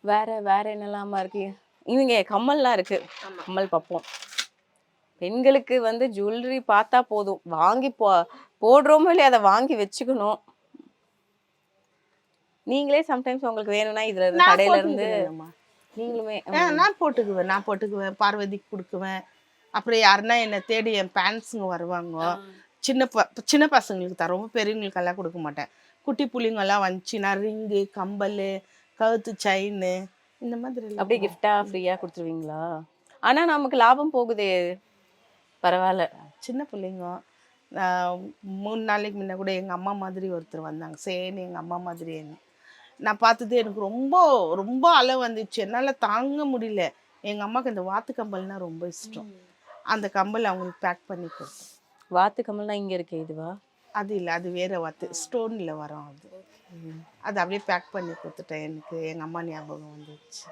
வேற வேற என்னலாமா இருக்கு? இவங்க கம்மல்லாம் இருக்கு. ஆமா. கம்மல் பார்ப்போம். பெண்களுக்கு வந்து ஜுவல்லரி பார்த்தா போதும். வாங்கி போடுறோமோ இல்லையா அத வாங்கி வச்சுக்கணும். நீங்களே சம்டைம்ஸ் உங்களுக்கு வேணும்னா இதுல இருந்து நான் கடையில இருந்து போட்டுக்கிறேனம்மா. நீங்களுமே நான் போட்டுக்குவேன். பார்வதிக்கு குடுக்குவேன். அப்புறம் யாருன்னா என்ன தேடி என் பேரண்ட்ஸுங்க வருவாங்க. சின்ன பசங்களுக்கு தரோம். ரொம்ப பெரியவங்களுக்கெல்லாம் கொடுக்க மாட்டேன். குட்டி புள்ளைங்கலாம் வந்துச்சுன்னா ரிங்கு, கம்பல், கழுத்து செயின்னு இந்த மாதிரி அப்படியே கிஃப்ட்டா ஃப்ரீயா குடுத்துருவீங்களா? ஆனா நமக்கு லாபம் போகுதே. பரவால்ல. சின்ன பிள்ளைங்க 3 நாளைக்கு முன்ன கூட எங்கள் அம்மா மாதிரி ஒருத்தர் வந்தாங்க. சேம் எங்கள் அம்மா மாதிரியே. நான் பார்த்தது எனக்கு ரொம்ப ரொம்ப அலை வந்துச்சு. என்னால் தாங்க முடியல. எங்கள் அம்மாவுக்கு இந்த வாத்து கம்பல்னால் ரொம்ப இஷ்டம். அந்த கம்பல் அவங்களுக்கு பேக் பண்ணி கொடுத்தேன். வாத்து கம்மல்னா இங்க இருக்கே இதுவா? அது இல்லை, அது வேறு வாத்து ஸ்டோனில் வரும் அது. அது அப்படியே பேக் பண்ணி கொடுத்துட்டேன். எனக்கு எங்கள் அம்மா ஞாபகம் வந்துச்சு.